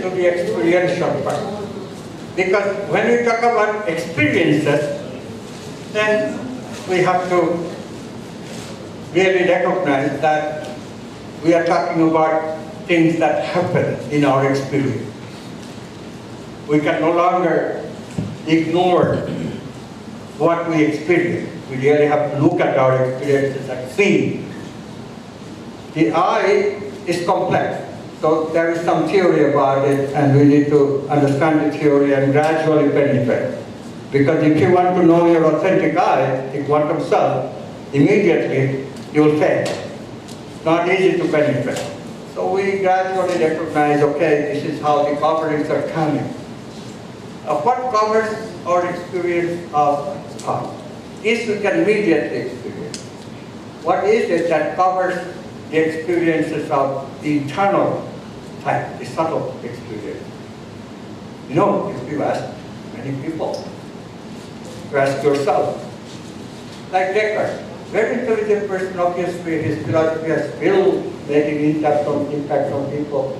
to the experiential part. Because when we talk about experiences, then we have to really recognize that we are talking about things that happen in our experience. We can no longer ignore what we experience. We really have to look at our experiences and see. The I is complex. So there is some theory about it, and we need to understand the theory and gradually penetrate. Because if you want to know your authentic I, the quantum self, immediately you will fail. It's not easy to penetrate. So we gradually recognize, okay, this is how the coverings are coming. What covers our experience of thought? This we can immediately experience. What is it that covers the experiences of the internal type, the subtle experience? You know, if you ask many people, you ask yourself. Like Descartes, very intelligent person, obviously his philosophy has still making impact on people.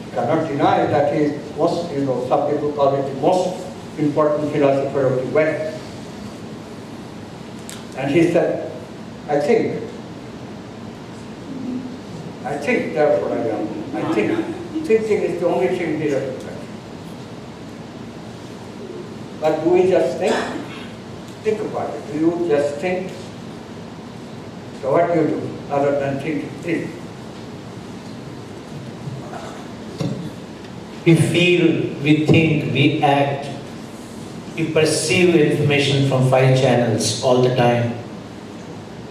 You cannot deny that he is most, some people call it the most important philosopher of the West. And he said, I think, therefore I am. I think. Thinking is the only thing he recognizes. But do we just think? Think about it. Do you just think? So what do you do other than thinking? Think. We feel, we think, we act. We perceive information from 5 channels all the time.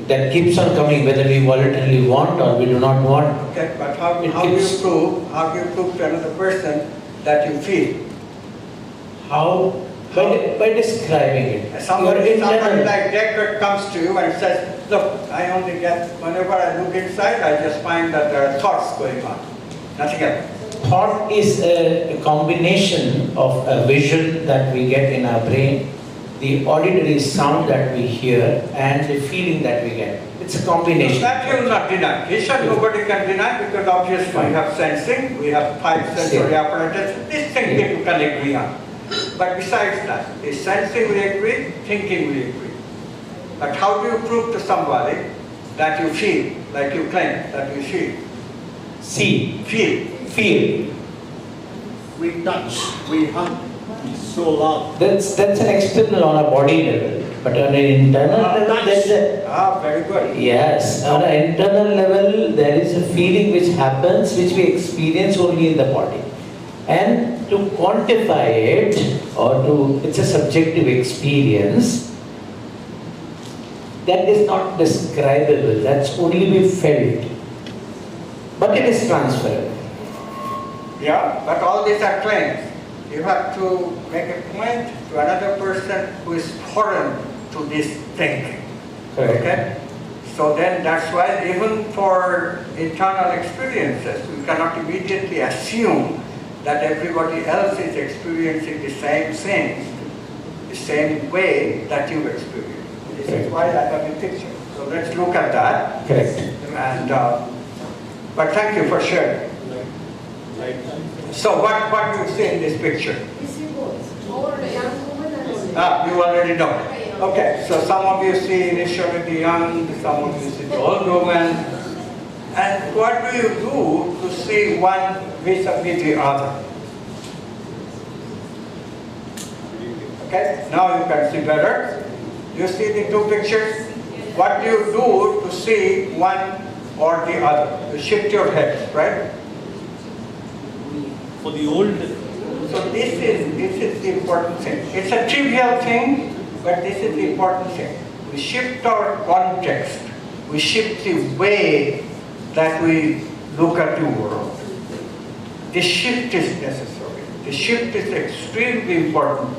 That keeps on coming whether we voluntarily want or we do not want. Okay, but how do you prove to another person that you feel? How? By describing it. Somebody like Descartes comes to you and says, look, I only get, whenever I look inside, I just find that there are thoughts going on. Nothing else. Thought is a combination of a vision that we get in our brain, the auditory sound that we hear, and the feeling that we get. It's a combination. That you will not deny. This nobody can deny, because obviously we have sensing, we have 5 sensory apparatus. This thing people can agree on. But besides that, the sensing we agree, thinking we agree. But how do you prove to somebody that you feel, like you claim that you feel? See. Feel. Feel. We touch, we hug, we so love. That's an external on a body level. But on an internal level, there's a... very good. Yes, on an internal level, there is a feeling which happens, which we experience only in the body. And to quantify it, it's a subjective experience, that is not describable, that's only be felt. But it is transferable. Yeah, but all these are claims. You have to make a point to another person who is foreign to this thinking. Correct. Okay? So then that's why even for internal experiences, we cannot immediately assume that everybody else is experiencing the same thing, the same way that you experience. This is why I have a picture. So let's look at that. Correct. And, but thank you for sharing. So what do you see in this picture? You already know. Okay, so some of you see initially the young, some of you see the old woman. And what do you do to see one vis-a-vis the other? Okay, now you can see better. You see the 2 pictures? What do you do to see one or the other? You shift your head, right? For the old. So this is the important thing. It's a trivial thing, but this is the important thing. We shift our context. We shift the way that we look at the world. The shift is necessary. The shift is extremely important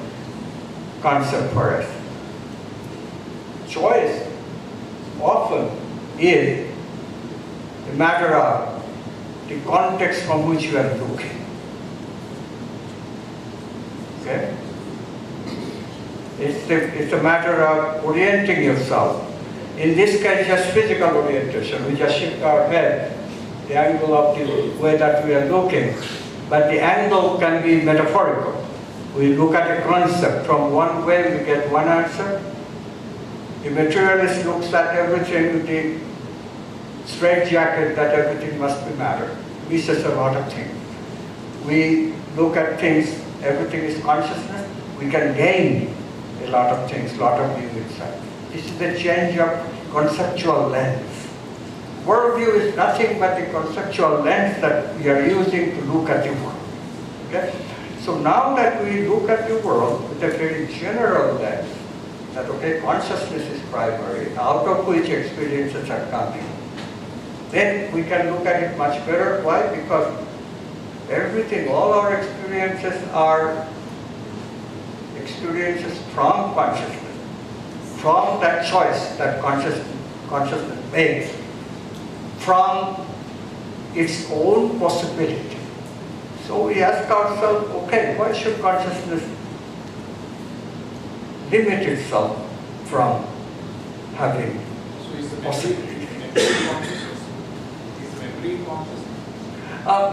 concept for us. Choice often is a matter of the context from which you are looking. Okay? It's a matter of orienting yourself. In this case, just physical orientation. We just shift our head, the angle of the way that we are looking. but the angle can be metaphorical. We look at a concept from one way, we get one answer. The materialist looks at everything with the straitjacket that everything must be matter, misses a lot of things. We look at things, everything is consciousness, we can gain a lot of things, a lot of new insight. This is the change of conceptual lens. Worldview is nothing but the conceptual lens that we are using to look at the world. Okay? So now that we look at the world with a very general lens, that okay, consciousness is primary, out of which experiences are coming, then we can look at it much better. Why? Because everything, all our experiences are experiences from consciousness, from that choice that consciousness makes, from its own possibility. So we ask ourselves, okay, why should consciousness limit itself from having possibility?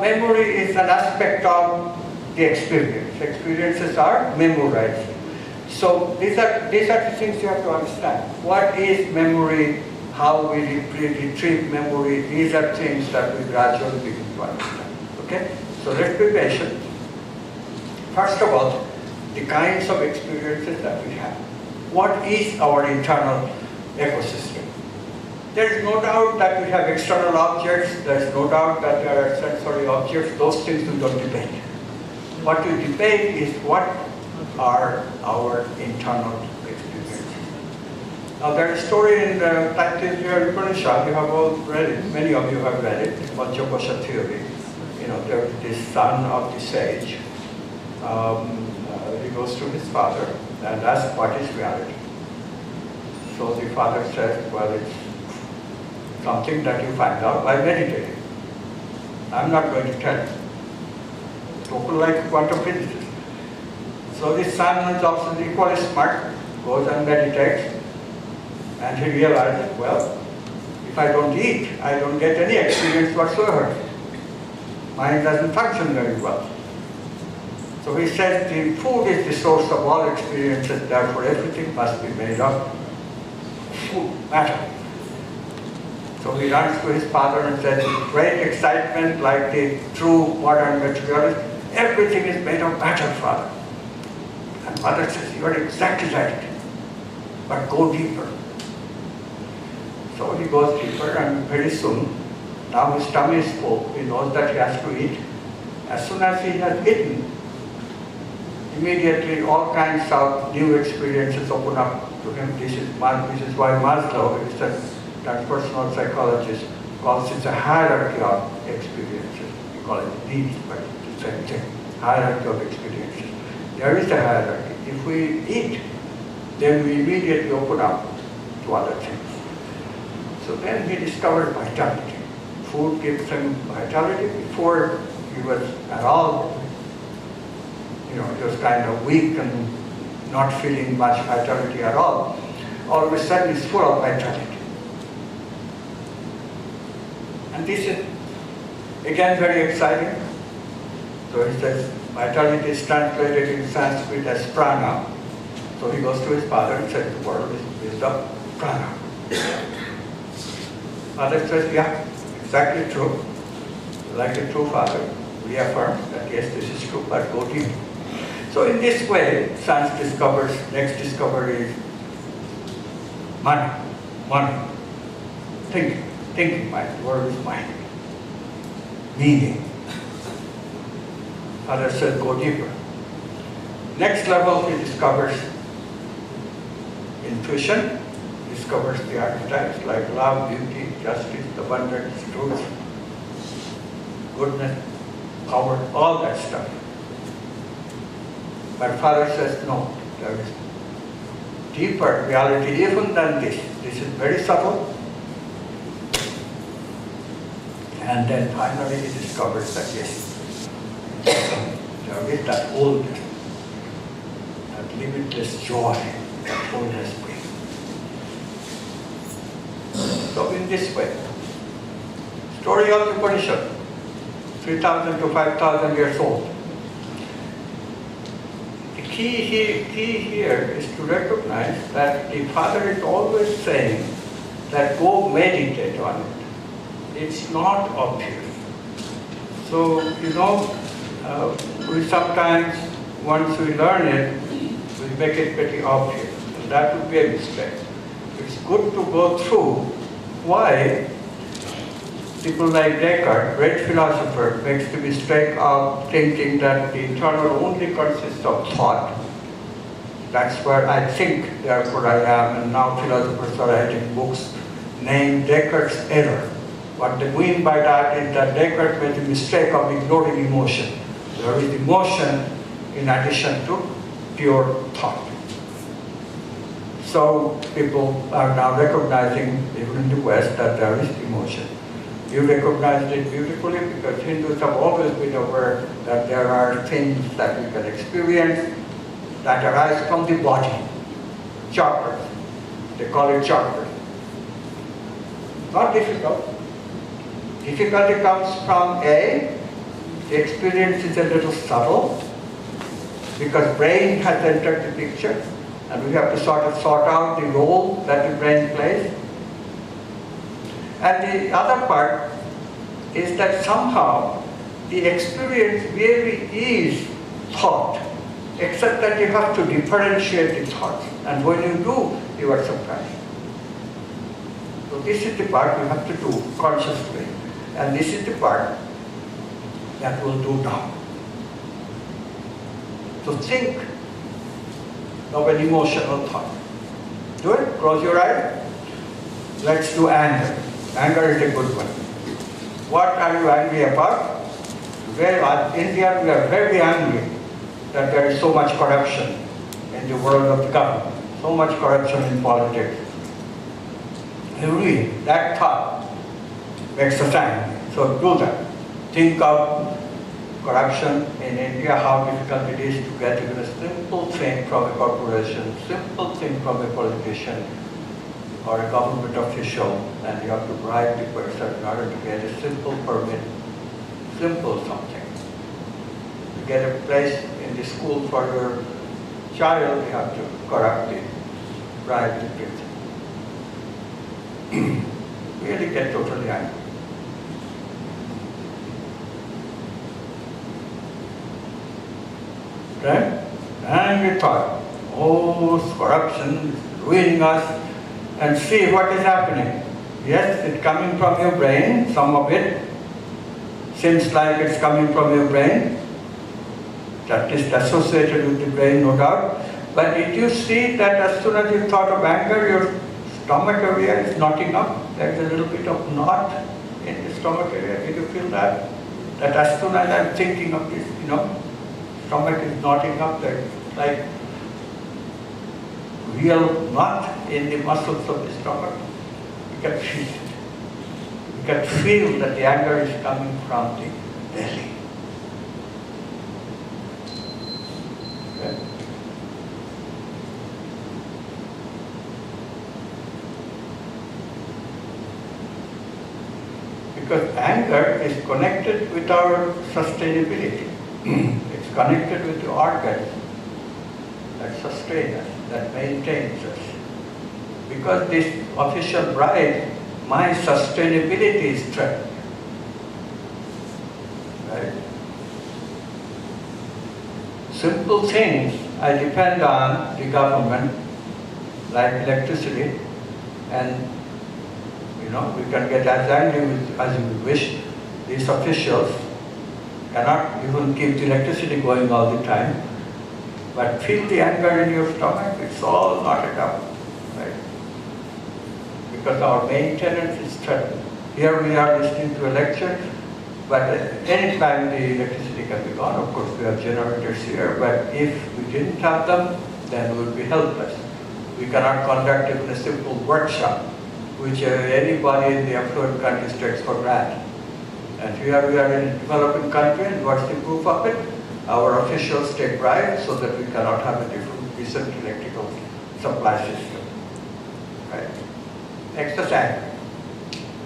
Memory is an aspect of the experience. Experiences are memorized. So these are the things you have to understand. What is memory? How we retrieve memory? These are things that we gradually begin to understand. Okay? So let's be patient. First of all, the kinds of experiences that we have. What is our internal ecosystem? There is no doubt that we have external objects. There is no doubt that there are sensory objects. Those things we don't debate. What we debate is what are our internal experiences. Now there is a story in the Activism Upanishad, you have all read it, many of you have read it, Panchakosha theory. You know, there is this son of the sage. He goes to his father and asks what is reality. So the father says, well, it's something that you find out by meditating. I'm not going to tell you. People like quantum physicists. So this son is also equally smart, goes and meditates, and he realizes, well, if I don't eat, I don't get any experience whatsoever. Mind doesn't function very well. So he says the food is the source of all experiences, therefore everything must be made of food, matter. So he runs to his father and says, with great excitement, like the true modern materialist, everything is made of matter, father. And father says, you are exactly right, but go deeper. So he goes deeper, and very soon, now his tummy is full, he knows that he has to eat. As soon as he has eaten, immediately all kinds of new experiences open up to him. This is why Maslow, who is a transpersonal psychologist, calls it a hierarchy of experiences. We call it needs, but it's the same thing, hierarchy of experiences. There is a hierarchy. If we eat, then we immediately open up to other things. So then he discovered vitality. Food gives him vitality. Before he was at all, just kind of weak and not feeling much vitality at all. All of a sudden he's full of vitality. And this is, again, very exciting. So he says, vitality is translated in Sanskrit as prana. So he goes to his father and says, the world is the prana. Father says, yeah, exactly true. Like a true father, reaffirms that yes, this is true, but go deep. So in this way, science discovers, next discovery is money. Thinking mind, the word is mind. Meaning. Father says, go deeper. Next level, he discovers intuition, discovers the archetypes like love, beauty, justice, abundance, truth, goodness, power, all that stuff. But Father says, no, there is deeper reality even than this. This is very subtle. And then finally he discovers that yes, there is that wholeness, that limitless joy that wholeness brings. So in this way, story of the Upanishad, 3,000 to 5,000 years old. The key here is to recognize that the Father is always saying that go meditate on it. It's not obvious. So, we sometimes, once we learn it, we make it pretty obvious. And that would be a mistake. It's good to go through why people like Descartes, great philosopher, makes the mistake of thinking that the internal only consists of thought. That's where I think, therefore I am, and now philosophers are writing books named Descartes' error. What they mean by that is that Descartes made the mistake of ignoring emotion. There is emotion in addition to pure thought. So people are now recognizing, even in the West, that there is emotion. You recognized it beautifully because Hindus have always been aware that there are things that we can experience that arise from the body. Chakras. They call it chakras. Not difficult. Difficulty comes from the experience is a little subtle because brain has entered the picture and we have to sort out the role that the brain plays. And the other part is that somehow the experience really is thought, except that you have to differentiate the thoughts. And when you do, you are surprised. So this is the part you have to do consciously. And this is the part that we'll do now. So think of an emotional thought. Do it, close your eyes. Let's do anger. Anger is a good one. What are you angry about? Well, in India we are very angry that there is so much corruption in the world of the government, so much corruption in politics. Really, that thought makes us angry. So do that. Think of corruption in India, how difficult it is to get even a simple thing from a corporation, simple thing from a politician or a government official, and you have to bribe the person in order to get a simple permit, simple something. To get a place in the school for your child, you have to bribe the principal. Really get totally angry. Right? And we thought, oh, corruption is ruining us, and see what is happening. Yes, it's coming from your brain, some of it. Seems like it's coming from your brain. That is associated with the brain, no doubt. But did you see that as soon as you thought of anger, your stomach area is knotting up? There's a little bit of knot in the stomach area. Did you feel that? That as soon as I'm thinking of this, stomach is knotting up. There's like real knot in the muscles of the stomach. You can feel it. You can feel that the anger is coming from the belly. Okay? Because anger is connected with our sustainability. It's connected with the organs that sustain us, that maintains us. Because this official bride, my sustainability is threatened. Right? Simple things I depend on the government, like electricity, and we can get as angry as we wish. These officials cannot even keep the electricity going all the time. But feel the anger in your stomach, it's all knotted up, right? Because our maintenance is threatened. Here we are listening to a lecture, but any time the electricity can be gone. Of course, we have generators here, but if we didn't have them, then we would be helpless. We cannot conduct even a simple workshop, which anybody in the affluent countries takes for granted. And here we are in a developing country, and what's the proof of it? Our officials take bribes so that we cannot have a decent electrical supply system. Right? Next is anger.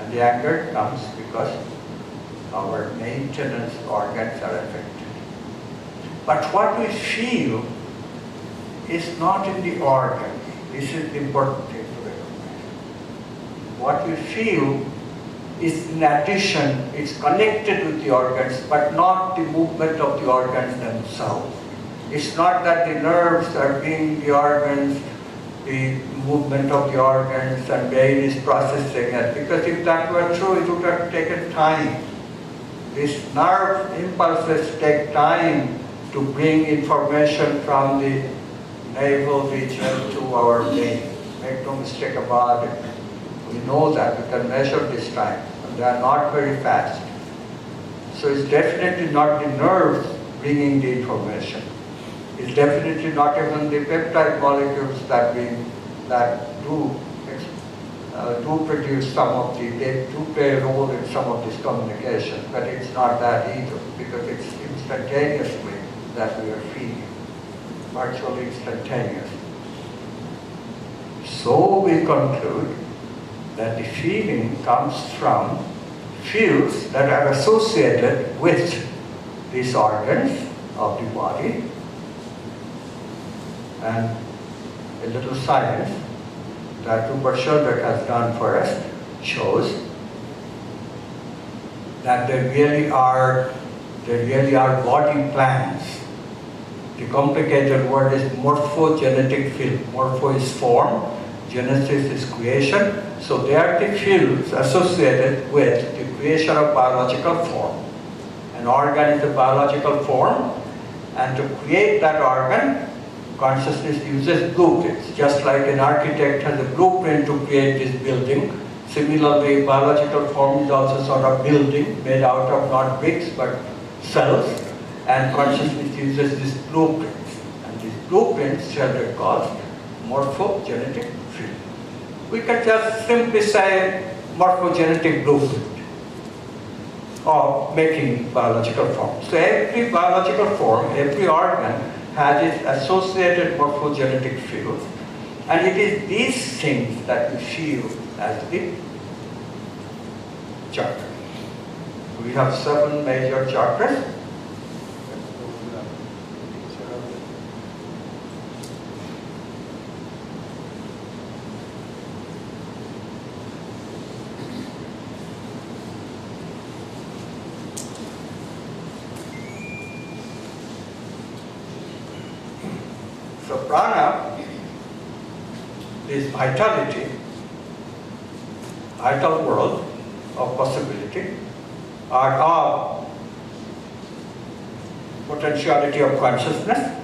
And the anger comes because our maintenance organs are affected. But what we feel is not in the organ. This is the important thing to recognize. What we feel is in addition, it's connected with the organs, but not the movement of the organs themselves. It's not that the nerves are being the organs, the movement of the organs, and brain is processing it. Because if that were true, it would have taken time. These nerve impulses take time to bring information from the navel region to our brain. Make no mistake about it. We know that, we can measure this time, and they are not very fast. So it's definitely not the nerves bringing the information. It's definitely not even the peptide molecules that do produce some of the, they do play a role in some of this communication, but it's not that either, because it's instantaneously that we are feeling, virtually instantaneous. So we conclude that the feeling comes from fields that are associated with these organs of the body, and a little science that Rupert Sheldrake has done for us shows that there really are body plans. The complicated word is morphogenetic field. Morpho is form, genesis is creation. So they are the fields associated with the creation of biological form. An organ is a biological form, and to create that organ, consciousness uses blueprints. Just like an architect has a blueprint to create this building, similarly biological form is also sort of building made out of not bricks but cells, and consciousness uses these blueprints. And these blueprints Sheldrake calls morphogenetic field. We can just simply say morphogenetic blueprint of making biological form. So every biological form, every organ has its associated morphogenetic fields, and it is these things that we feel as the chakras. We have 7 major chakras. So prana is vitality, vital world of possibility, or of potentiality of consciousness,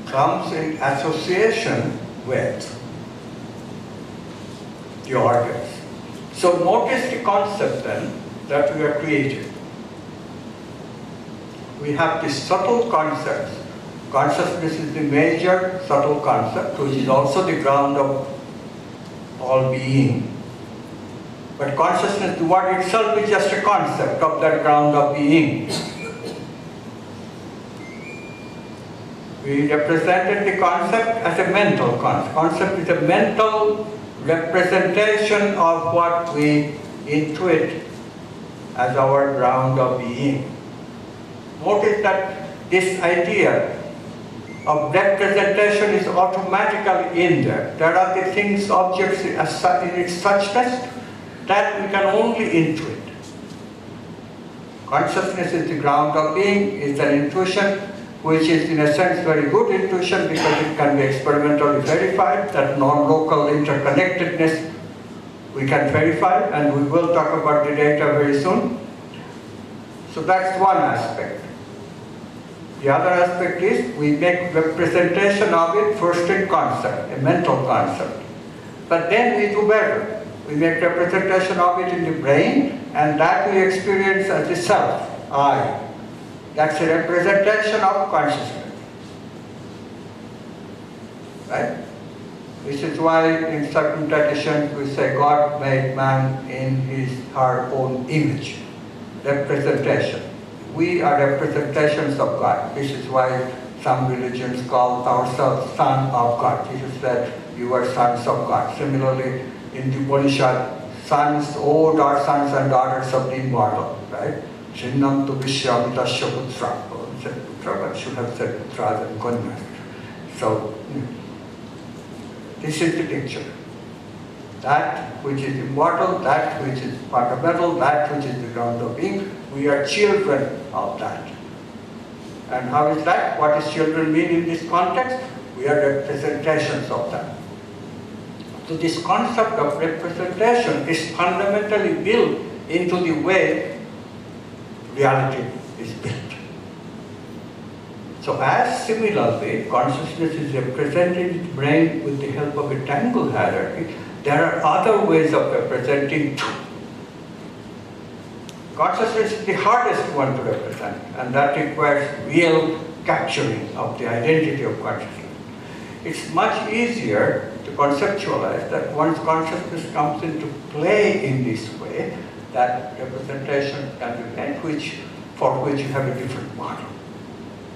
comes in association with the organs. So notice the concept then that we are creating. We have the subtle concepts. Consciousness is the major subtle concept, which is also the ground of all being. But consciousness, the word itself is just a concept of that ground of being. We represented the concept as a mental concept. Concept is a mental representation of what we intuit as our ground of being. Notice that this idea of representation is automatically in there. There are the things, objects in its suchness that we can only intuit. Consciousness is the ground of being, is an intuition which is in a sense very good intuition because it can be experimentally verified, that non-local interconnectedness we can verify, and we will talk about the data very soon. So that's one aspect. The other aspect is we make representation of it first in concept, a mental concept. But then we do better. We make representation of it in the brain, and that we experience as the self, I. That's a representation of consciousness. Right? This is why in certain traditions we say God made man in her own image. Representation. We are representations of God. This is why some religions call ourselves son of God. Jesus said, you are sons of God. Similarly, in the Upanishad, sons, old our sons and daughters of the immortal, right? Shinnam tu Vishwamitasya Putra. Said Putra, but should have said Putra and Kanyas. So, this is the picture. That which is immortal, that which is fundamental, that which is the ground of being, we are children of that. And how is that? What does children mean in this context? We are representations of that. So this concept of representation is fundamentally built into the way reality is built. So as similarly, consciousness is represented in the brain with the help of a tangle hierarchy, there are other ways of representing too. Consciousness is the hardest one to represent, and that requires real capturing of the identity of consciousness. It's much easier to conceptualize that once consciousness comes into play in this way, that representation can be made, for which you have a different model.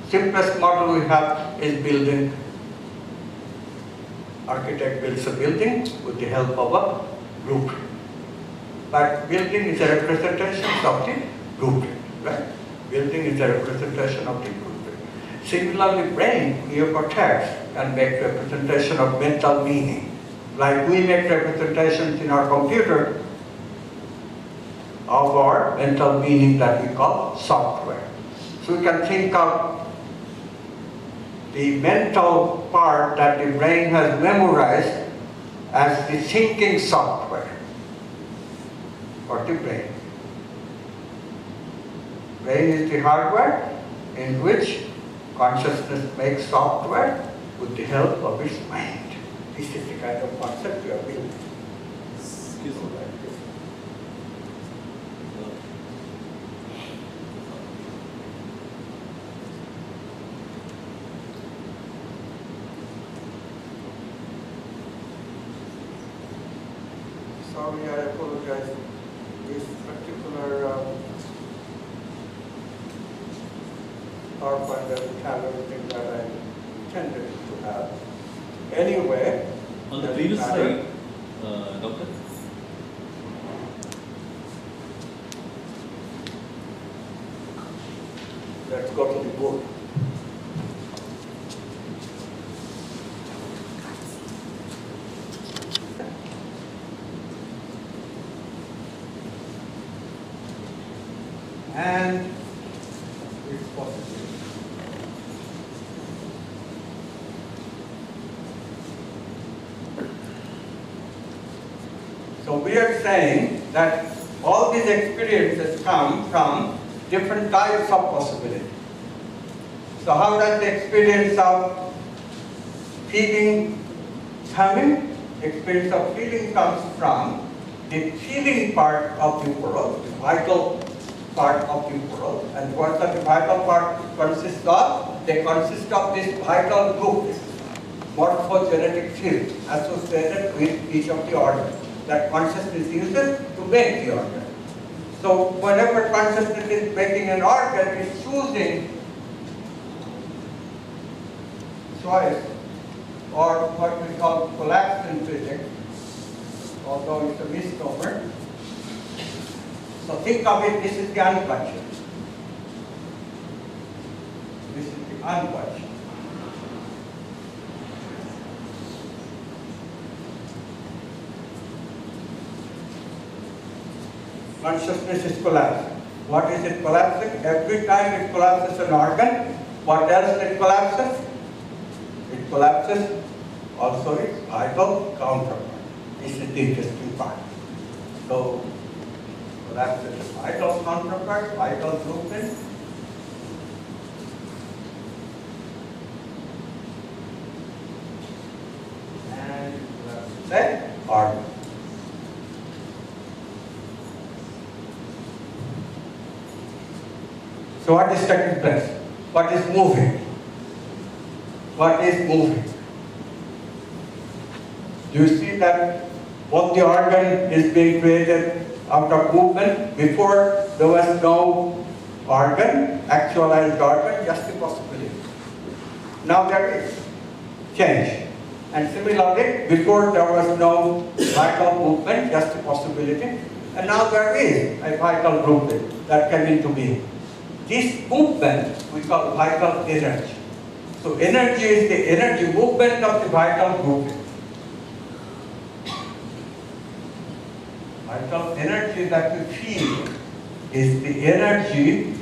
Simplest model we have is building. Architect builds a building with the help of a blueprint. But building is a representation of the blueprint, right? Building is a representation of the blueprint. Similarly, brain, neocortex, can make representation of mental meaning. Like we make representations in our computer of our mental meaning that we call software. So we can think of the mental part that the brain has memorized as the thinking software for the brain. Brain is the hardware in which consciousness makes software with the help of its mind. This is the kind of concept we are building. Excuse me. Sorry, I apologize. This particular PowerPoint doesn't have everything that I intended to have. Anyway, On the previous slide, Doctor, let's go to the board. And it's possible. So we are saying that all these experiences come from different types of possibility. So how does the experience of feeling coming? Experience of feeling comes from the feeling part of the world, the vital part of the world. And what does the vital part consist of? They consist of this vital group, this morphogenetic field associated with each of the organs that consciousness uses to make the organ. So whenever consciousness is making an organ, it's choosing choice, or what we call collapse in physics, although it's a misnomer. So think of it, this is the unconscious. This is the unconscious. Consciousness is collapsing. What is it collapsing? Every time it collapses an organ, what else it collapses? It collapses also its vital counterpart. This is the interesting part. So, collapses the vital counterpart, vital blueprint. And collapses the organ. So what is taking place? What is moving? What is moving? Do you see that what the organ is being created out of movement? Before there was no organ, actualized organ, just a possibility. Now there is change. And similarly, before there was no vital movement, just a possibility, and now there is a vital movement that came into being. This movement we call vital energy. So energy is the energy movement of the vital movement. Vital energy that we feel is the energy.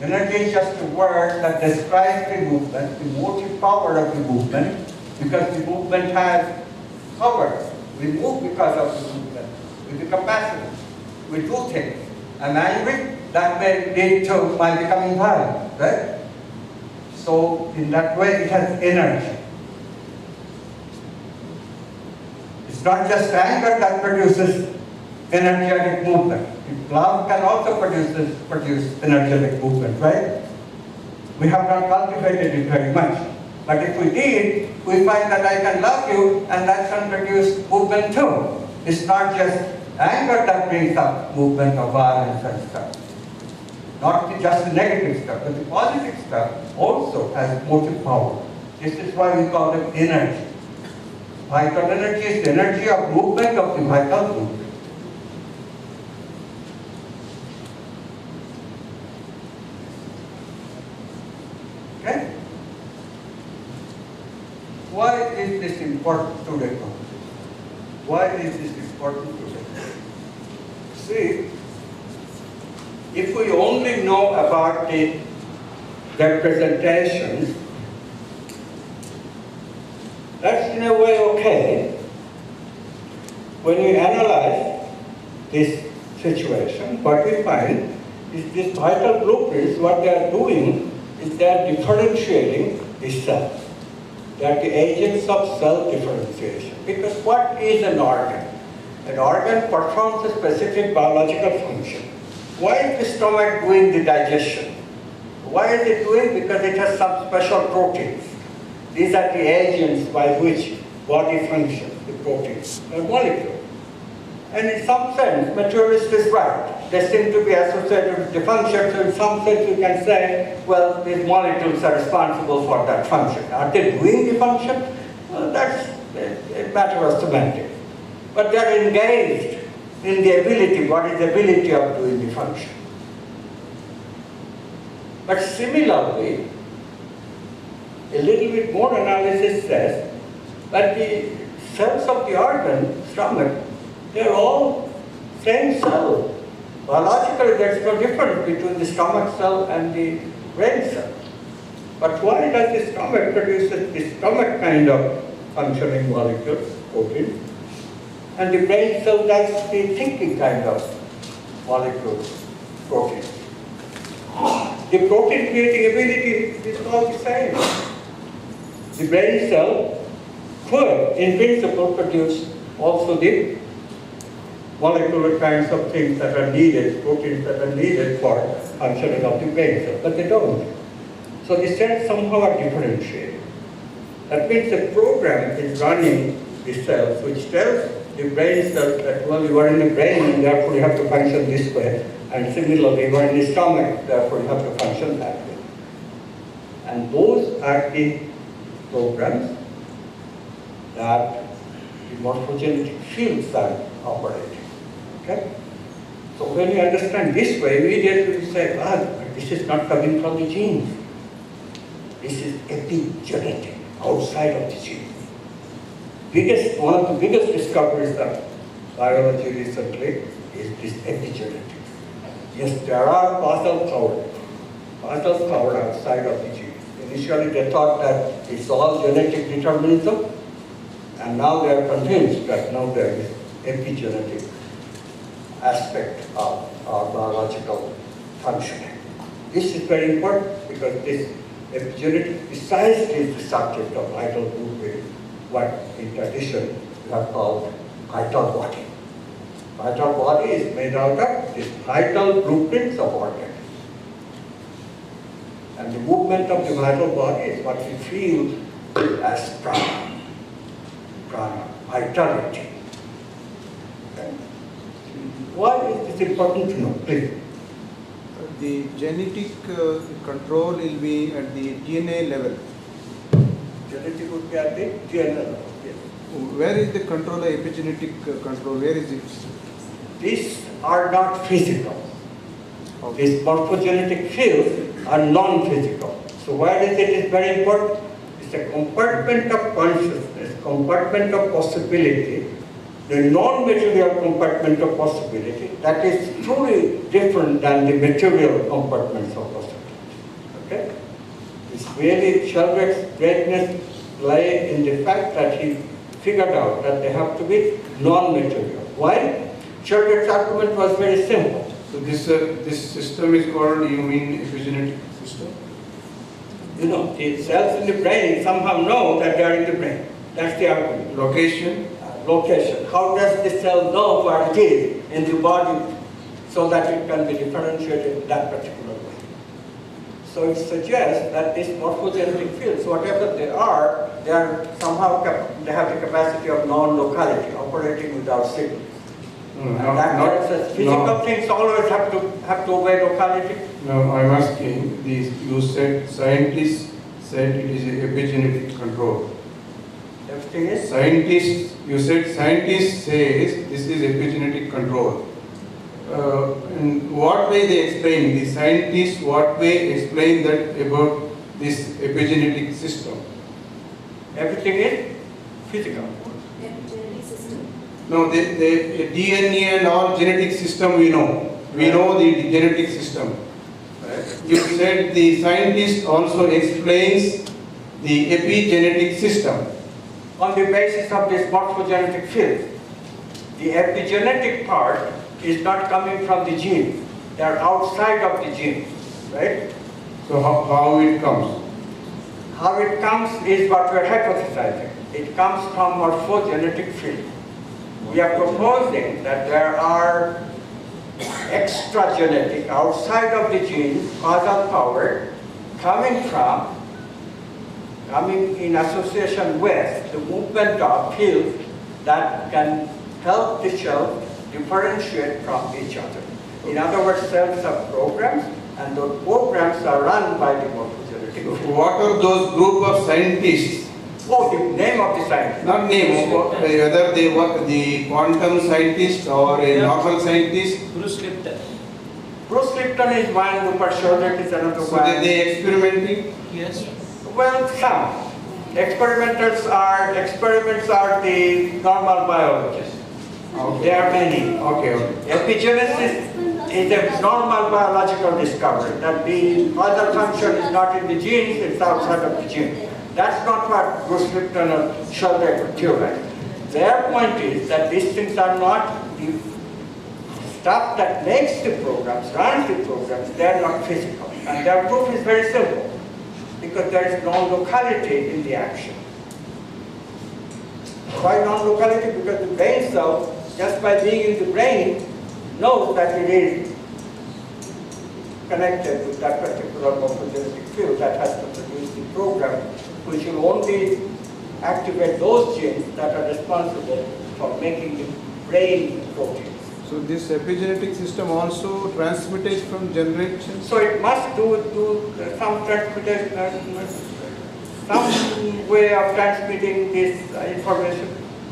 Energy is just a word that describes the movement, the motive power of the movement, because the movement has power. We move because of the movement. We become passive. We do things. I'm angry, that may lead to my becoming violent, right? So in that way, it has energy. It's not just anger that produces energetic movement. Love can also produce energetic movement, right? We have not cultivated it very much. But if we did, we find that I can love you and that can produce movement too. It's not just anger that brings up movement of violence and stuff. Not just the negative stuff, but the positive stuff also has motive power. This is why we call them energy. Vital energy is the energy of movement of the vital movement. Okay? Why is this important today? Why is this important today? See, if we only know about the representations, that's in a way okay. When we analyze this situation, what we find is these vital blueprints, what they are doing is they are differentiating the self. They are the agents of self-differentiation. Because what is an organ? An organ performs a specific biological function. Why is the stomach doing the digestion? Why is it doing? Because it has some special proteins. These are the agents by which body functions, the proteins, the molecules. And in some sense, materialist is right. They seem to be associated with the function, so in some sense we can say, well, these molecules are responsible for that function. Are they doing the function? Well, that's a matter of semantics. But they are engaged in the ability, what is the ability of doing the function. But similarly, a little bit more analysis says that the cells of the organ, stomach, they're all same cell. Biologically, there's no difference between the stomach cell and the brain cell. But why does the stomach produce the stomach kind of functioning molecules, proteins, and the brain cell does the thinking kind of molecules, proteins? The protein creating ability is all the same. The brain cell could, in principle, produce also the molecular kinds of things that are needed, proteins that are needed for functioning of the brain cell, but they don't. So the cells somehow are differentiated. That means the program is running the cells, which tells the brain cells that, well, you are in the brain and therefore you have to function this way, and similarly, you are in the stomach, therefore you have to function that way. And those are the programs that the morphogenetic fields are operating. Okay? So when you understand this way, immediately you say, but this is not coming from the genes. This is epigenetic, outside of the genes. One of the biggest discoveries of biology recently is this epigenetics. Yes, there are causal power outside of the genes. Initially they thought that it's all genetic determinism, and now they are convinced that now there is epigenetic aspect of our biological functioning. This is very important because this epigenetic precisely is the subject of vital blueprint, what in tradition we have called vital body. Vital body is made out of these vital blueprints of organs. And the movement of the vital body is what we feel as prana, vitality. Okay. Why is this important to know? Please. The genetic control will be at the DNA level. Genetic would be at the DNA level. Yes. Where is the control, epigenetic control? Where is it? These are not physical. Okay. These morphogenetic fields are non-physical. So why is it very important? It's a compartment of consciousness, compartment of possibility, the non-material compartment of possibility that is truly different than the material compartments of possibility. Okay? It's really Sheldrake's greatness lay in the fact that he figured out that they have to be non-material. Why? Sheldrake's argument was very simple. So this system is called, you mean, epigenetic system? You know, the cells in the brain somehow know that they are in the brain. That's the argument. Location? Location. How does the cell know where it is in the body so that it can be differentiated in that particular way? So it suggests that these morphogenetic fields, whatever they are somehow, they have the capacity of non-locality, operating without signals. Physical things always have to obey locality. No, I'm asking, you said scientists said it is epigenetic control. Everything is? Scientists, you said scientists says this is epigenetic control. In what way they explain, the scientists, what way explain that about this epigenetic system? Everything is physical. Genetic system. No, the DNA and all genetic system we know. We know the genetic system. You said the scientist also explains the epigenetic system. On the basis of this morphogenetic field. The epigenetic part is not coming from the gene. They are outside of the gene, right? So how it comes? How it comes is what we are hypothesizing. It comes from morphogenetic field. We are proposing that there are extragenetic, outside of the gene, causal power coming in association with the movement of fields that can help the cells differentiate from each other. In other words, cells have programs, and those programs are run by the morphogenetic field. What are those group of scientists? Oh, the name of the scientist. Not name, whether they were the quantum scientist or a normal scientist. Bruce Lipton. Bruce Lipton is one, Rupert Sheldrake is another So one. they experimenting? Yes. Well, some. Experiments are the normal biologists. Okay. There are many. Okay. Epigenesis is a normal biological discovery, that the causal function is not in the genes, it's outside of the gene. That's not what Bruce Lipton or Sheldrake would theorize. Their point is that these things are not the stuff that makes the programs, runs the programs, they are not physical. And their proof is very simple, because there is non-locality in the action. Why non-locality? Because the brain cell, just by being in the brain, knows that it is connected with that particular morphogenetic field that has to produce the program, which will only activate those genes that are responsible for making the brain proteins. So this epigenetic system also transmitted from generation? So it must do some transmission, some way of transmitting this information,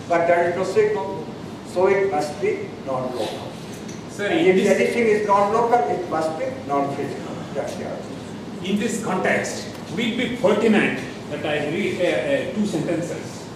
but there is no signal, so it must be non-local. Sir, And if anything is non-local, it must be non-physical. That's the argument. in this context, will it be pertinent that I read 2 sentences?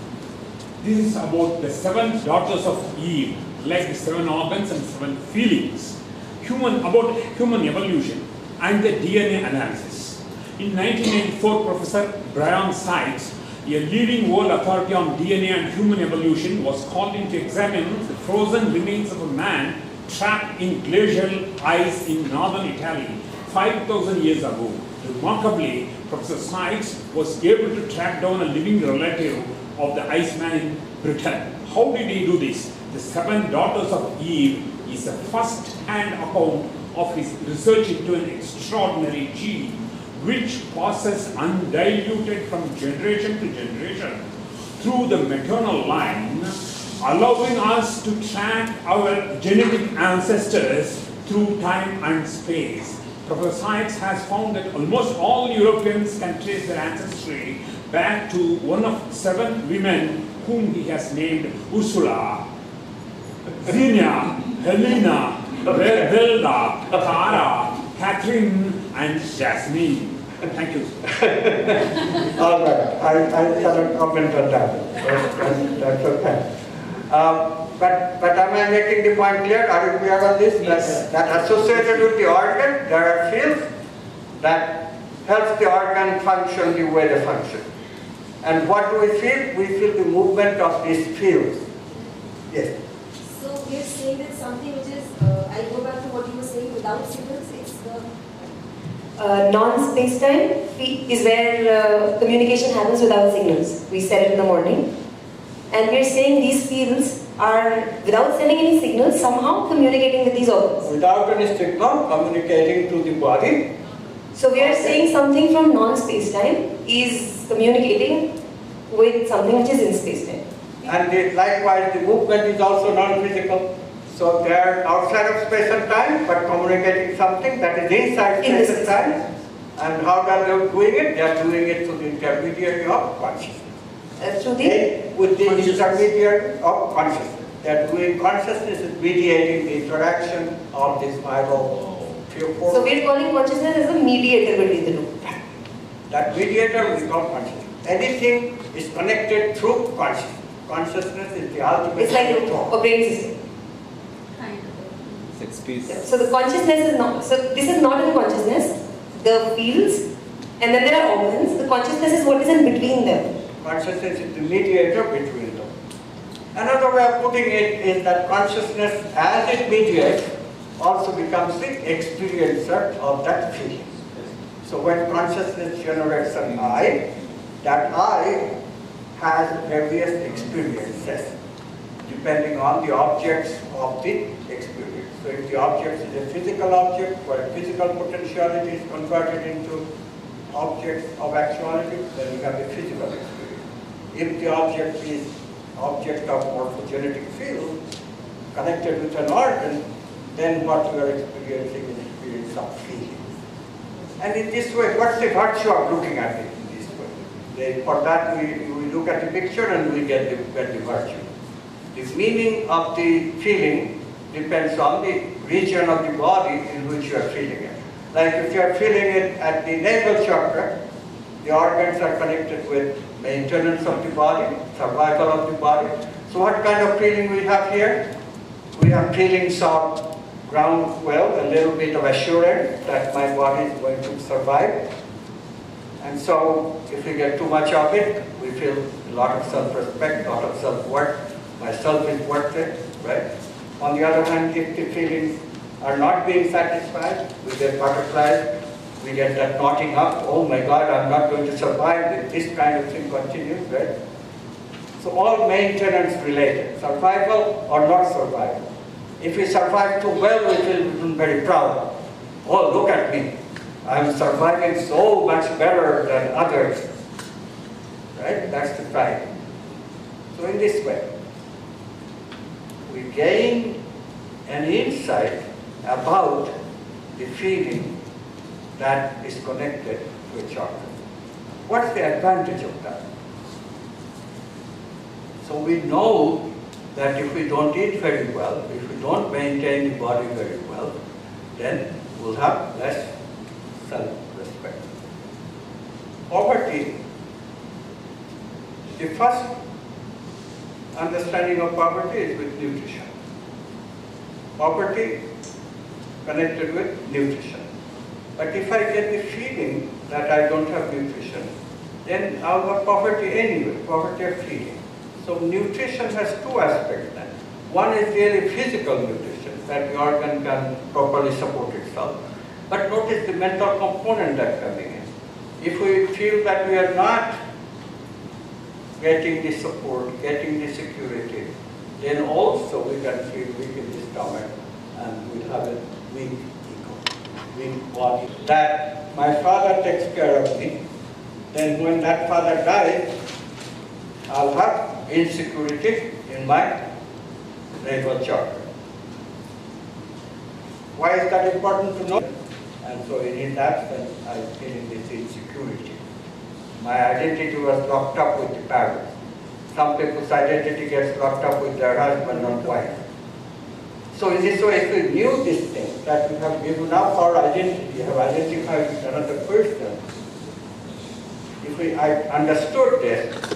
This is about the 7 daughters of Eve, like the 7 organs and 7 feelings, about human evolution and the DNA analysis. In 1994, Professor Brian Sykes, a leading world authority on DNA and human evolution, was called in to examine the frozen remains of a man trapped in glacial ice in northern Italy 5,000 years ago. Remarkably, Professor Sykes was able to track down a living relative of the Iceman in Britain. How did he do this? The 7 Daughters of Eve is a first-hand account of his research into an extraordinary gene which passes undiluted from generation to generation through the maternal line, allowing us to track our genetic ancestors through time and space. Professor Sykes has found that almost all Europeans can trace their ancestry back to one of 7 women whom he has named Ursula, Xenia, Helena, Velda, Tara, Catherine, and Jasmine. Thank you. All right, I cannot comment on that. That's okay. But am I making the point clear? Are you clear on this? Yes. That associated with the organ, there are fields that helps the organ function the way they function. And what do we feel? We feel the movement of these fields. Yes. So we are saying that something which is, I go back to what you were saying, without signals, it's the non-space-time is where communication happens without signals. We said it in the morning. And we are saying these fields are, without sending any signals, somehow communicating with these organs. Without any signal, communicating to the body. So we are saying something from non-space-time is communicating with something which is in space-time. And likewise, the movement is also non-physical. So they are outside of space and time, but communicating something that is inside space and time. And how are they doing it? They are doing it through the intermediary of consciousness. With the intermediary of consciousness. They are doing consciousness is mediating the interaction of this vital field. So we are calling consciousness as a mediator between the two. That mediator we call consciousness. Anything is connected through consciousness. Consciousness is the ultimate. It's like a brain system. So the consciousness is not, so this is not in consciousness, the fields, and then there are organs. The consciousness is what is in between them. Consciousness is the mediator between them. Another way of putting it is that consciousness, as it mediates, also becomes the experiencer of that feeling. So when consciousness generates an I, that I has various experiences depending on the objects of the experience. So if the object is a physical object, where physical potentiality is converted into objects of actuality, then you have a physical experience. If the object is object of morphogenetic field connected with an organ, then what you are experiencing is experience of feeling. And in this way, what's the virtue of looking at it in this way? For that we look at the picture and we get the virtue. The meaning of the feeling depends on the region of the body in which you are feeling it. Like if you are feeling it at the navel chakra, the organs are connected with maintenance of the body, survival of the body. So what kind of feeling we have here? We have feelings of groundswell, a little bit of assurance that my body is going to survive. And so if we get too much of it, we feel a lot of self-respect, a lot of self-worth. Myself is worth it, right? On the other hand, if the feelings are not being satisfied, we get butterflies, we get that knotting up, oh my God, I'm not going to survive if this kind of thing continues, right? So all maintenance related, survival or not survival. If we survive too well, we feel very proud. Oh, look at me. I'm surviving so much better than others. Right? That's the pride. So in this way, we gain an insight about the feeling that is connected to a chakra. What's the advantage of that? So we know that if we don't eat very well, if we don't maintain the body very well, then we'll have less self-respect. Poverty, the first understanding of poverty is with nutrition. Poverty connected with nutrition. But if I get the feeling that I don't have nutrition, then I'll have poverty anyway, poverty of feeling. So nutrition has two aspects then. One is really physical nutrition, that the organ can properly support itself. But notice the mental component that's coming in. If we feel that we are not getting the support, getting the security, then also we can feel weak in the stomach and we'll have a weak ego, weak body. That my father takes care of me, then when that father dies, I'll have insecurity in my navel chakra. Why is that important to know? And so in his absence, I'm feeling this insecurity. My identity was locked up with the parents. Some people's identity gets locked up with their husband or wife. So in this way, if we knew this thing, that we have given up our identity, have identified with another person, if we understood this,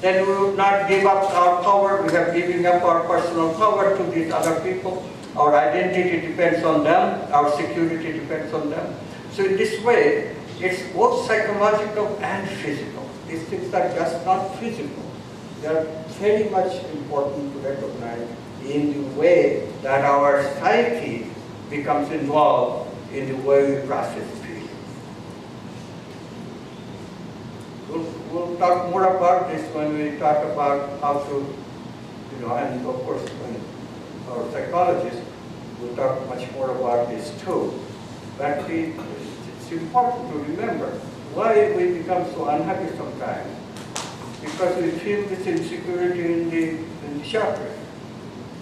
then we would not give up our power. We have given up our personal power to these other people. Our identity depends on them. Our security depends on them. So in this way, it's both psychological and physical. These things are just not physical. They are very much important to recognize in the way that our psyche becomes involved in the way we process feelings. We'll talk more about this when we talk about how to, and of course when our psychologists will talk much more about this too. But it's important to remember why we become so unhappy sometimes. Because we feel this insecurity in the chakra.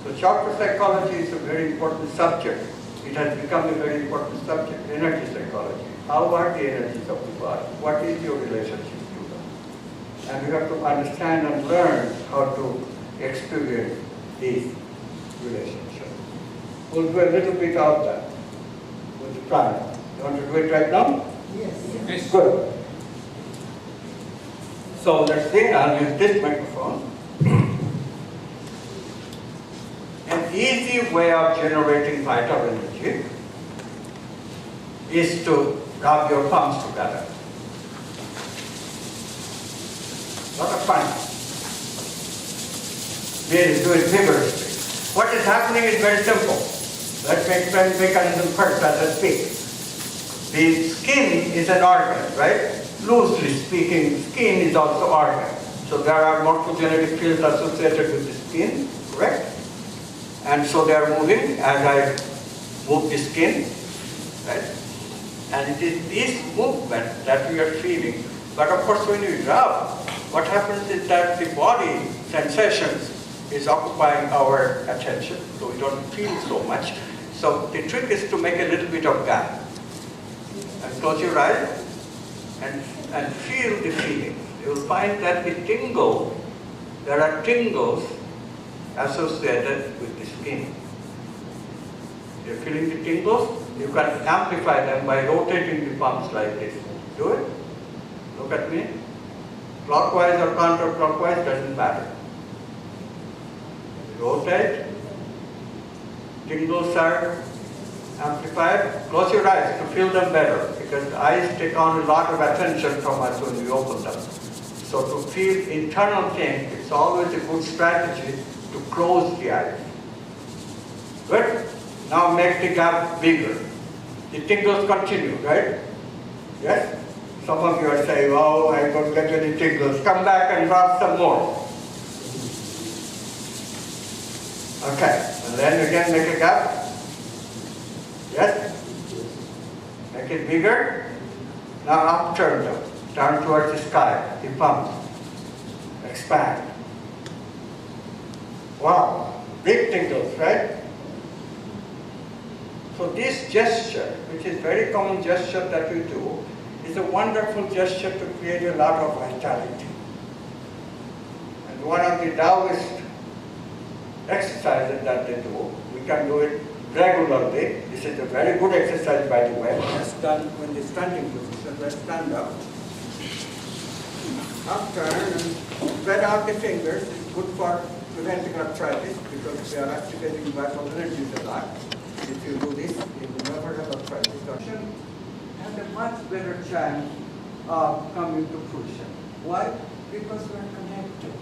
So chakra psychology is a very important subject. It has become a very important subject, energy psychology. How are the energies of the body? What is your relationship to them? And you have to understand and learn how to experience these relationships. We'll do a little bit of that with the prana. You want to do it right now? Yes. Good. So let's see, I'll use this microphone. An easy way of generating vital energy is to rub your palms together. Lot of fun. Really do it vigorously. What is happening is very simple. Let me explain the mechanism first as I speak. The skin is an organ, right? Loosely speaking, skin is also organ. So there are morphogenetic fields associated with the skin, correct? And so they are moving as I move the skin, right? And it is this movement that we are feeling. But of course, when you rub, what happens is that the body sensations is occupying our attention, so we don't feel so much. So the trick is to make a little bit of gap. And close your eyes and feel the feeling. You will find that the tingle, there are tingles associated with the skin. You're feeling the tingles? You can amplify them by rotating the palms like this. Do it. Look at me. Clockwise or counterclockwise, doesn't matter. Rotate. Tingles are amplified. Close your eyes to feel them better, because the eyes take on a lot of attention from us when we open them. So to feel internal things, it's always a good strategy to close the eyes. Good? Now make the gap bigger. The tingles continue, right? Yes? Some of you are saying, oh, I don't get any tingles. Come back and rub some more. Okay, and then again make a gap. Yes? Make it bigger. Now upturn them. Turn towards the sky, the palms. Expand. Wow, big tingles, right? So this gesture, which is a very common gesture that we do, is a wonderful gesture to create a lot of vitality. And one of the Taoist exercises that they do, we can do it regularly. This is a very good exercise, by the way. Let's stand in the standing position. Let's stand up. Upturn and spread out the fingers. It's good for preventing arthritis because they are activating vital energies a lot. If you do this, you will never have arthritis. And a much better chance of coming to fruition. Why? Because we are connected.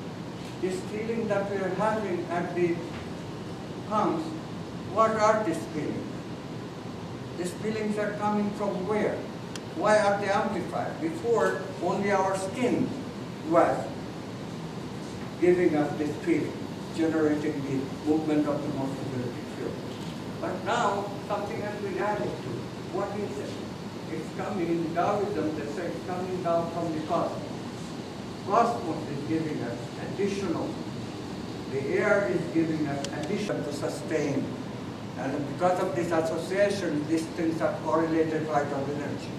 This feeling that we are having at the palms, what are these feelings? These feelings are coming from where? Why are they amplified? Before, only our skin was giving us this feeling, generating the movement of the morphogenetic field. But now, something has been added to it. What is it? It's coming, in Taoism, they say it's coming down from the cosmos. Cosmos is giving us additional. The air is giving us additional to sustain. And because of this association, these things are correlated vital energy.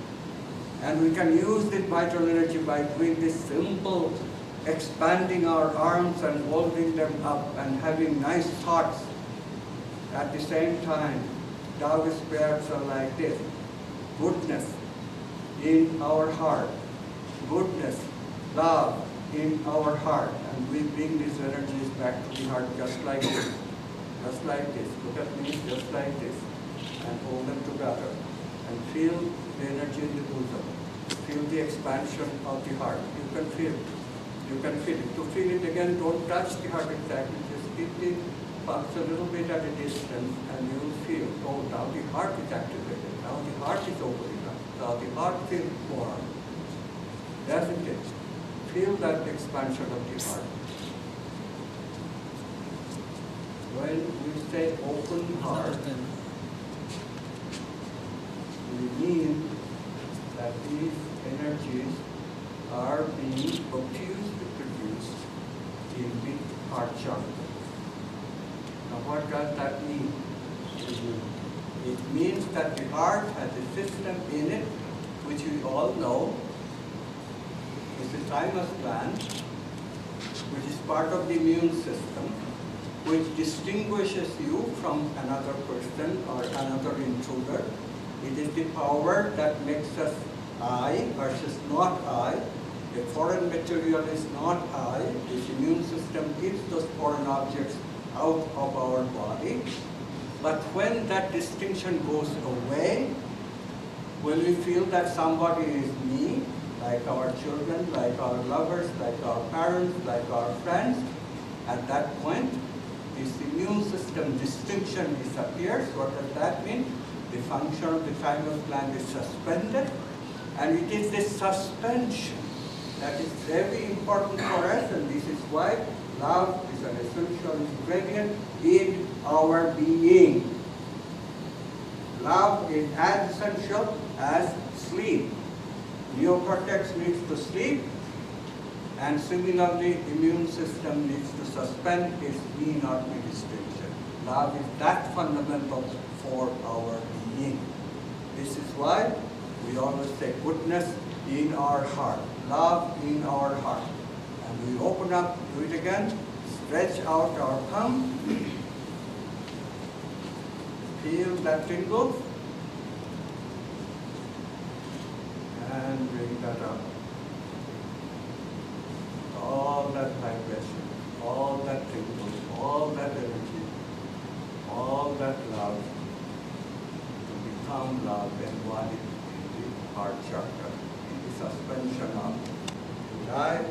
And we can use this vital energy by doing this simple expanding our arms and holding them up and having nice thoughts. At the same time, Taoist prayers are like this: goodness in our heart, goodness, love in our heart, and we bring these energies back to the heart just like this, just like this. Look at me, just like this, and hold them together, and feel the energy in the bosom. Feel the expansion of the heart. You can feel it. You can feel it. To feel it again, don't touch the heart exactly. Just keep the pulse a little bit at a distance, and you will feel, oh, now the heart is activated. Now the heart is opening up. Now the heart feels warm. Doesn't it? Feel that expansion of the heart. When we say open heart, we mean that these energies are being produced in the heart chakra. Now what does that mean? It means that the heart has a system in it, which we all know is the thymus gland, which is part of the immune system, which distinguishes you from another person or another intruder. It is the power that makes us I versus not I. The foreign material is not I. This immune system keeps those foreign objects out of our body. But when that distinction goes away, when we feel that somebody is me, like our children, like our lovers, like our parents, like our friends, at that point, this immune system distinction disappears. What does that mean? The function of the thymus gland is suspended, and it is this suspension that is very important for us, and this is why love is an essential ingredient in our being. Love is as essential as sleep. Neocortex needs to sleep, and similarly, immune system needs to suspend its me not me distinction. Love is that fundamental for our being. This is why we always say goodness in our heart, love in our heart. And we open up, do it again, stretch out our thumb, feel that tingle, and bring that up. All that vibration, all that tingle, all that energy, all that love to become love embodied in the heart chakra, in the suspension of the eye.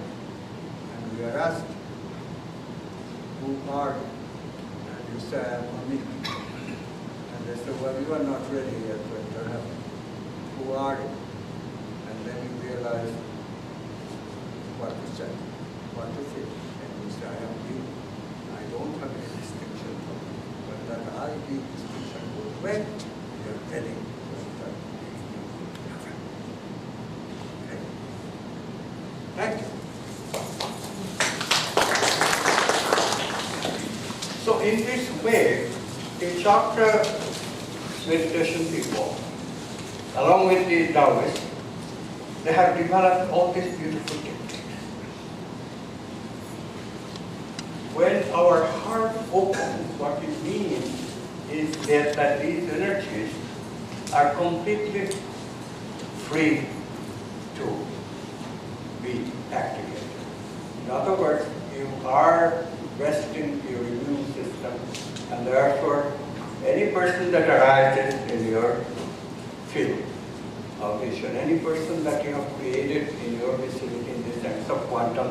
And we are asked, who are you? And you say, I am Amit. And they say, well, you are not ready yet, but perhaps, who are you? And then you realize what to say, what to feel. And you say, I am you. I don't have any distinction from you. But that I be distinction goes away, you are telling that okay. Thank you. So in this way, the chakra meditation people, along with the Taoists, they have developed all these beautiful techniques. When our heart opens, what it means is that these energies are completely free to be activated. In other words, you are resting your immune system, and therefore any person that arises in your field of vision, any person that you have created in your vicinity in the sense of quantum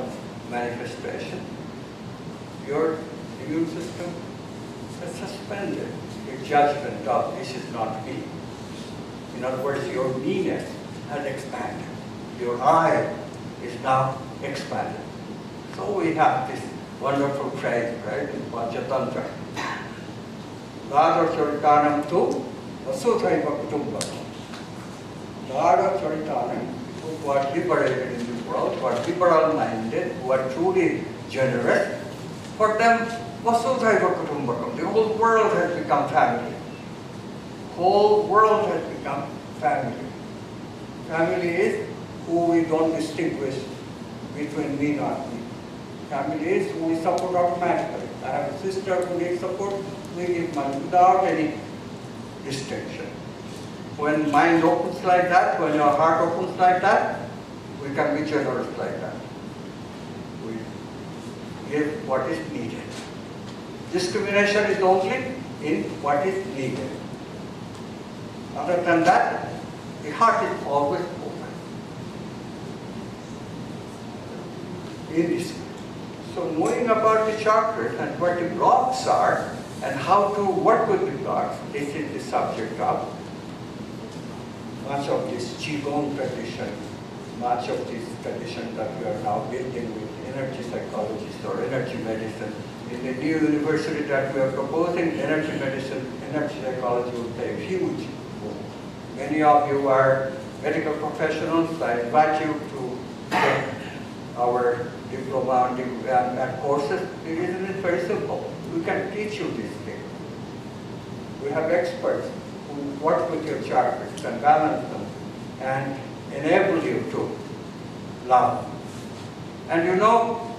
manifestation, your immune system has suspended your judgment of this is not me. In other words, your me-ness has expanded. Your I is now expanded. So we have this wonderful phrase, right, in Panchatantra. Dada Charitanam tu Vasudhaiva Kutumbakam. Dada Charitanam, who are liberated in the world, who are liberal-minded, who are truly generous, for them, Vasudhaiva Kutumbakam, the whole world has become family. Whole world has become family. Family is who we don't distinguish between me, not me. Family is who we support automatically. I have a sister who needs support, we give money without any distinction. When mind opens like that, when your heart opens like that, we can be generous like that. We give what is needed. Discrimination is only in what is needed. Other than that, the heart is always open. In this way. So knowing about the chakras and what the blocks are and how to work with the blocks, this is the subject of much of this Qigong tradition, much of this tradition that we are now building with energy psychologists or energy medicine. In the new university that we are proposing, energy medicine, energy psychology will play a huge role. Many of you are medical professionals. I invite you to take our diploma and courses. The reason is very simple. We can teach you these things. We have experts who work with your chakras and balance them and enable you to love. And you know,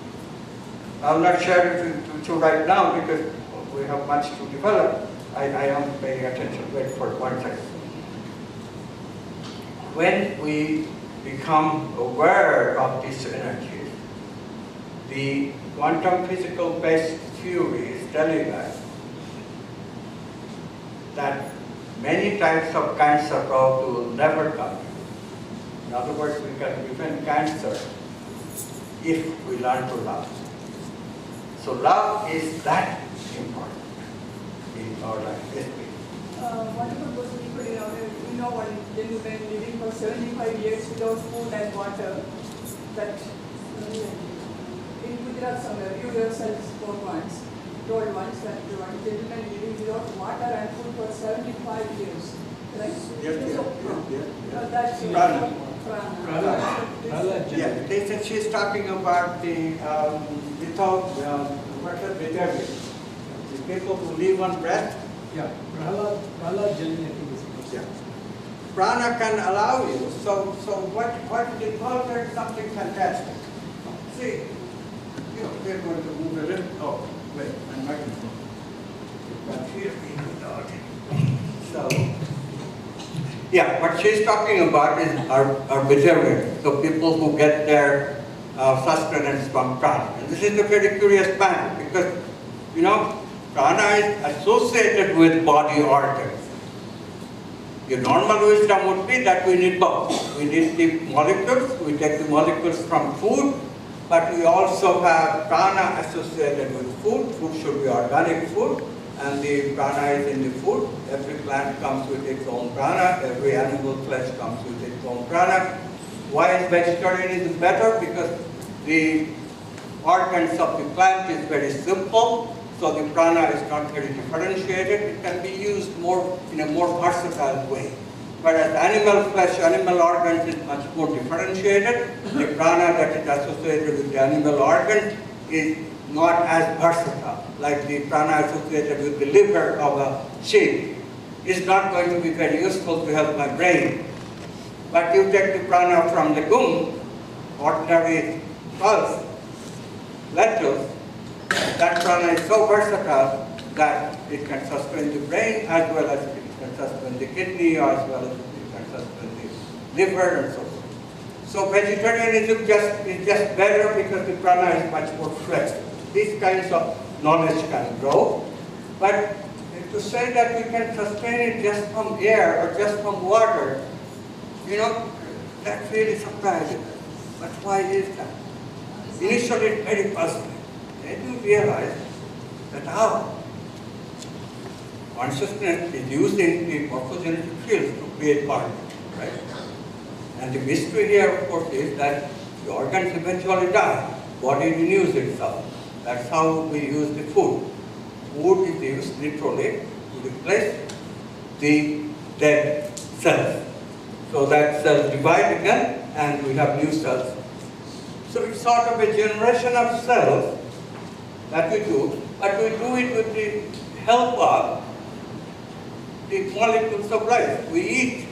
I'll not share it with you right now because we have much to develop. I am paying attention. Wait for 1 second. When we become aware of these energies, the quantum physical based theory is telling us that many types of cancer probably will never come. In other words, we can prevent cancer if we learn to love. So love is that important in our life. Yes, please. What about those people, when you've been living for 75 years without food and water, that in Gujarat somewhere, you yourself told once that one gentleman living without water and food for 75 years. Right? Yes. That's Prana. Yeah, they said she's talking about the without the people who live on breath. Yeah, Prana Janyatim. Yeah. Prana can allow you. So what they call there something fantastic. See, they're going to move a little. Oh, wait, I'm not going to move. But here without it. So. Yeah, what she's talking about is our vegetarians, so people who get their sustenance from prana. And this is a very curious matter because, prana is associated with body organs. The normal wisdom would be that we need both. We need the molecules, we take the molecules from food, but we also have prana associated with food. Food should be organic food. And the prana is in the food. Every plant comes with its own prana. Every animal flesh comes with its own prana. Why is vegetarianism better? Because the organs of the plant is very simple, so the prana is not very differentiated. It can be used in a more versatile way. Whereas animal flesh, animal organs is much more differentiated. The prana that is associated with the animal organs is not as versatile, like the prana associated with the liver of a sheep is not going to be very useful to help my brain. But you take the prana from legume, ordinary pulse, lentils, that prana is so versatile that it can sustain the brain as well as it can sustain the kidney, as well as it can sustain the liver and so forth. So vegetarianism is just better because the prana is much more flexible. These kinds of knowledge can grow, but to say that we can sustain it just from air or just from water, that's really surprising. But why is that? Initially it's very puzzling. Then you realize that how consciousness is using the morphogenetic fields to create body, right? And the mystery here, of course, is that the organs eventually die. Body renews itself. That's how we use the food. Food is used literally to replace the dead cells. So that cells divide again and we have new cells. So it's sort of a generation of cells that we do, but we do it with the help of the molecules of life. We eat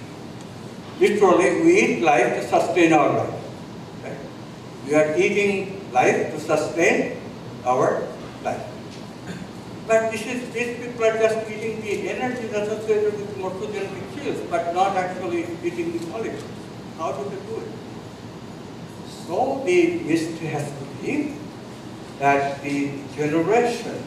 literally, we eat life to sustain our life. Right? We are eating life to sustain our life. But these people are just eating the energy associated with morphogenetic fields, but not actually eating the molecules. How do they do it? So the mystery has to be that the generation